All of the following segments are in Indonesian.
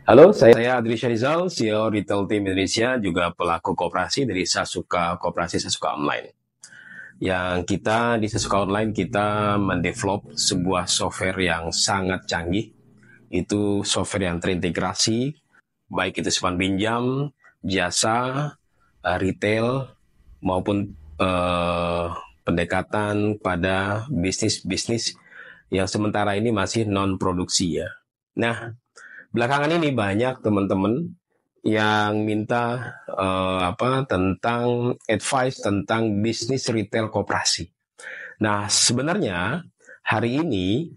Halo, saya Adri Syarizal, CEO Retail Team Indonesia, juga pelaku koperasi dari Sasuka Koperasi Sasuka Online. Yang kita di Sasuka Online kita mendevelop sebuah software yang sangat canggih. Itu software yang terintegrasi, baik itu simpan pinjam, jasa, retail maupun pendekatan pada bisnis-bisnis yang sementara ini masih non produksi ya. Nah, belakangan ini banyak teman-teman yang minta tentang advice tentang bisnis retail koperasi. Nah, sebenarnya hari ini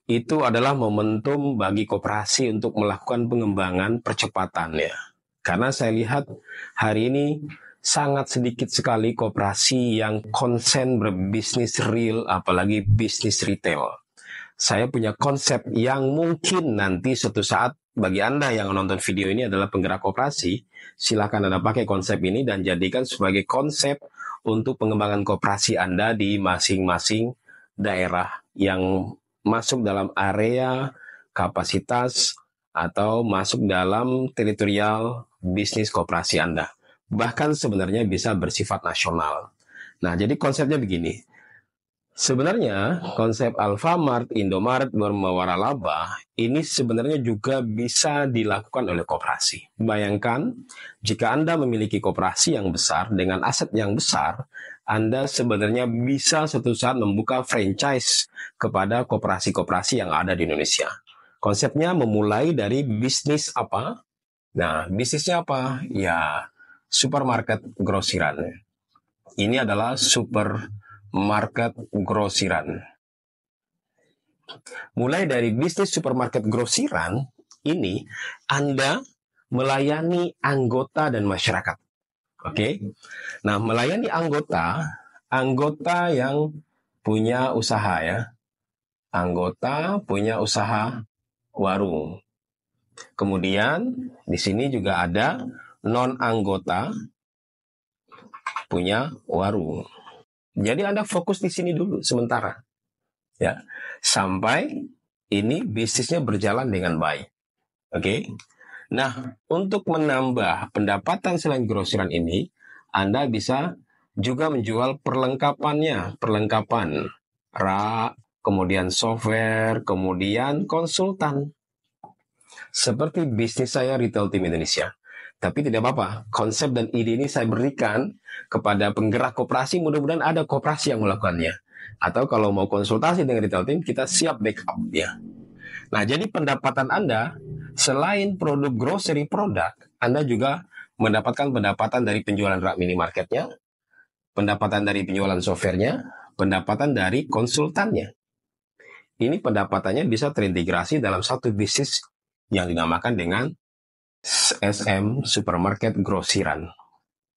itu adalah momentum bagi koperasi untuk melakukan pengembangan percepatan ya. Karena saya lihat hari ini sangat sedikit sekali koperasi yang konsen berbisnis real, apalagi bisnis retail. Saya punya konsep yang mungkin nanti suatu saat bagi Anda yang menonton video ini adalah penggerak koperasi, silakan Anda pakai konsep ini dan jadikan sebagai konsep untuk pengembangan koperasi Anda di masing-masing daerah yang masuk dalam area kapasitas atau masuk dalam teritorial bisnis koperasi Anda. Bahkan sebenarnya bisa bersifat nasional. Nah, jadi konsepnya begini. Sebenarnya konsep Alfamart, Indomaret, Waralaba ini sebenarnya juga bisa dilakukan oleh koperasi. Bayangkan jika Anda memiliki koperasi yang besar dengan aset yang besar, Anda sebenarnya bisa suatu saat membuka franchise kepada koperasi-koperasi yang ada di Indonesia. Konsepnya memulai dari bisnis apa? Nah, bisnisnya apa? Ya, supermarket grosiran. Ini adalah supermarket grosiran. Mulai dari bisnis supermarket grosiran, ini Anda melayani anggota dan masyarakat. Oke. Nah, melayani anggota yang punya usaha ya. Anggota punya usaha warung. Kemudian di sini juga ada non anggota punya warung. Jadi Anda fokus di sini dulu sementara. Ya. Sampai ini bisnisnya berjalan dengan baik. Oke. Nah, untuk menambah pendapatan selain grosiran ini, Anda bisa juga menjual perlengkapan rak, kemudian software, kemudian konsultan. Seperti bisnis saya Retail Team Indonesia. Tapi tidak apa-apa, konsep dan ide ini saya berikan kepada penggerak koperasi, mudah-mudahan ada koperasi yang melakukannya. Atau kalau mau konsultasi dengan Retail Team, kita siap backup ya. Nah, jadi pendapatan Anda, selain produk grocery produk, Anda juga mendapatkan pendapatan dari penjualan rak minimarketnya, pendapatan dari penjualan softwarenya, pendapatan dari konsultannya. Ini pendapatannya bisa terintegrasi dalam satu bisnis yang dinamakan dengan SM Supermarket Grosiran.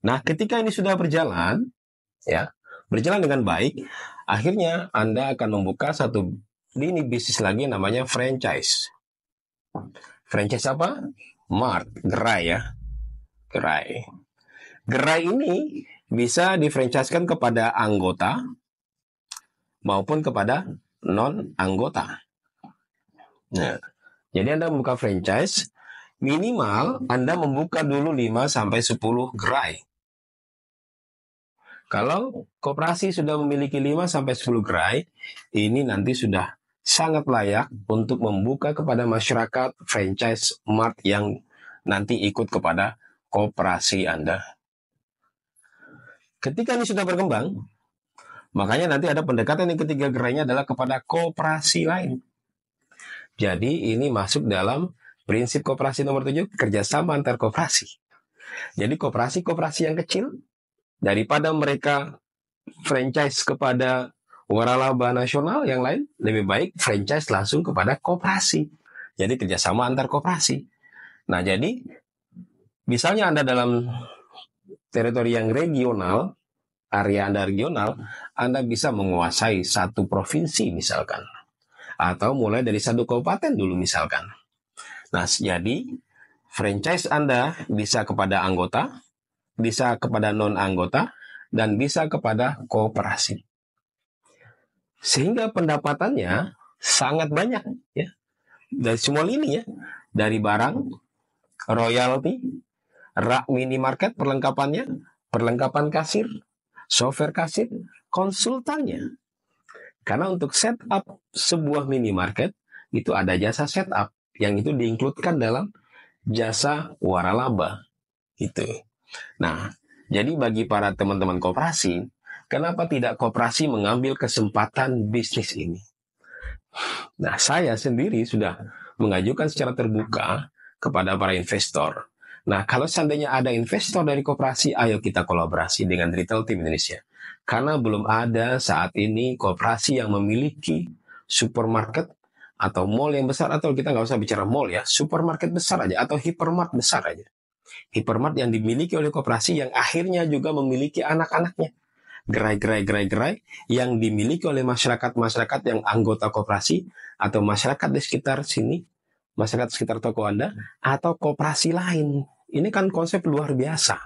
Nah, ketika ini sudah berjalan, ya, berjalan dengan baik, akhirnya Anda akan membuka satu lini bisnis lagi namanya franchise. Franchise apa? Mart, gerai ya. Gerai. Gerai ini bisa difranchisekan kepada anggota maupun kepada non-anggota. Nah, jadi Anda membuka franchise, minimal Anda membuka dulu 5 sampai 10 gerai. Kalau koperasi sudah memiliki 5 sampai 10 gerai, ini nanti sudah sangat layak untuk membuka kepada masyarakat franchise Mart yang nanti ikut kepada koperasi Anda. Ketika ini sudah berkembang, makanya nanti ada pendekatan yang ketiga gerainya adalah kepada koperasi lain. Jadi ini masuk dalam prinsip koperasi nomor 7, kerjasama antar koperasi. Jadi koperasi-koperasi yang kecil, daripada mereka franchise kepada waralaba nasional yang lain, lebih baik franchise langsung kepada koperasi. Jadi kerjasama antar koperasi. Nah, jadi misalnya Anda dalam teritori yang regional, area Anda regional, Anda bisa menguasai satu provinsi misalkan. Atau mulai dari satu kabupaten dulu misalkan. Nah, jadi franchise Anda bisa kepada anggota, bisa kepada non-anggota, dan bisa kepada koperasi. Sehingga pendapatannya sangat banyak ya. Dari semua lini ya. dari barang, royalti, rak minimarket perlengkapannya, perlengkapan kasir, software kasir, konsultannya. Karena untuk setup sebuah minimarket itu ada jasa setup yang itu diinkludkan dalam jasa waralaba itu. Nah, jadi bagi para teman-teman koperasi, kenapa tidak koperasi mengambil kesempatan bisnis ini? Nah, saya sendiri sudah mengajukan secara terbuka kepada para investor. Nah, kalau seandainya ada investor dari koperasi, ayo kita kolaborasi dengan Retail Team Indonesia. Karena belum ada saat ini koperasi yang memiliki supermarket atau mall yang besar, atau kita nggak usah bicara mall ya, supermarket besar aja, atau hypermart besar aja. Hypermart yang dimiliki oleh koperasi yang akhirnya juga memiliki anak-anaknya. Gerai yang dimiliki oleh masyarakat-masyarakat yang anggota koperasi atau masyarakat di sekitar sini, masyarakat sekitar toko Anda, atau koperasi lain. Ini kan konsep luar biasa.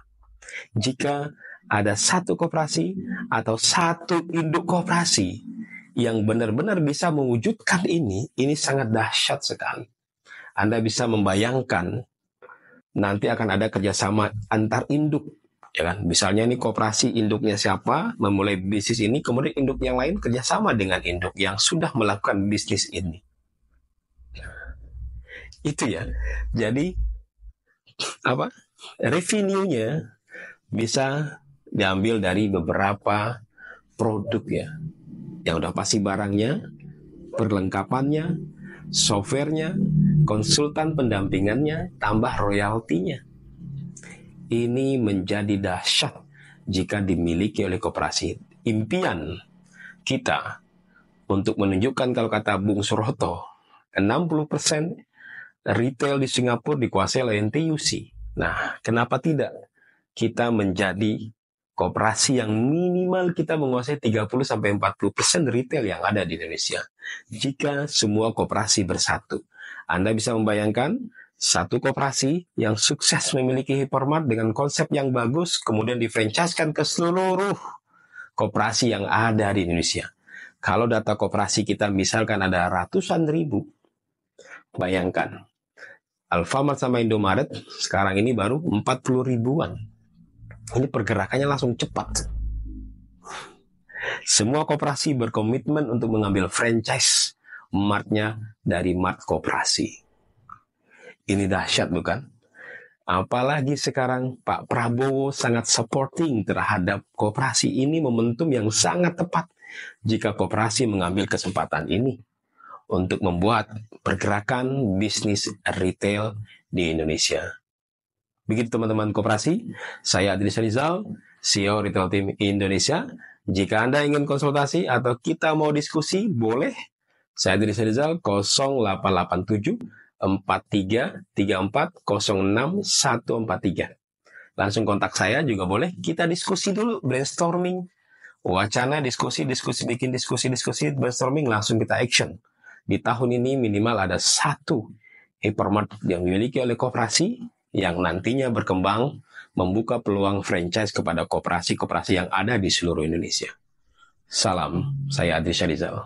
Jika ada satu koperasi atau satu induk koperasi yang benar-benar bisa mewujudkan ini sangat dahsyat sekali. Anda bisa membayangkan nanti akan ada kerjasama antar induk, ya kan? Misalnya ini koperasi induknya siapa, memulai bisnis ini, kemudian induk yang lain kerjasama dengan induk yang sudah melakukan bisnis ini. Itu ya. Jadi apa? Revenue-nya bisa diambil dari beberapa produk ya. Yang udah pasti barangnya, perlengkapannya, softwarenya, konsultan pendampingannya, tambah royaltinya. Ini menjadi dahsyat jika dimiliki oleh koperasi. Impian kita untuk menunjukkan, kalau kata Bung Suroto, 60% retail di Singapura dikuasai oleh NTUC. Nah, kenapa tidak kita menjadi koperasi yang minimal kita menguasai 30-40% retail yang ada di Indonesia. Jika semua koperasi bersatu, Anda bisa membayangkan satu koperasi yang sukses memiliki hypermart dengan konsep yang bagus, kemudian difranchise-kan ke seluruh koperasi yang ada di Indonesia. Kalau data koperasi kita misalkan ada ratusan ribu, bayangkan, Alfamart sama Indomaret sekarang ini baru 40 ribuan. Ini pergerakannya langsung cepat. Semua koperasi berkomitmen untuk mengambil franchise martnya dari mart koperasi. Ini dahsyat bukan? Apalagi sekarang Pak Prabowo sangat supporting terhadap koperasi. Ini momentum yang sangat tepat jika koperasi mengambil kesempatan ini untuk membuat pergerakan bisnis retail di Indonesia. Begitu teman-teman koperasi, saya Adri Rizal, CEO Retail Team Indonesia. Jika Anda ingin konsultasi atau kita mau diskusi, boleh. Saya Adri Rizal, 0887 4334 06143. Langsung kontak saya juga boleh. Kita diskusi dulu, brainstorming, wacana, diskusi, brainstorming, langsung kita action. Di tahun ini minimal ada satu hypermart yang dimiliki oleh koperasi yang nantinya berkembang membuka peluang franchise kepada koperasi-koperasi yang ada di seluruh Indonesia. Salam, saya Adri Rizal.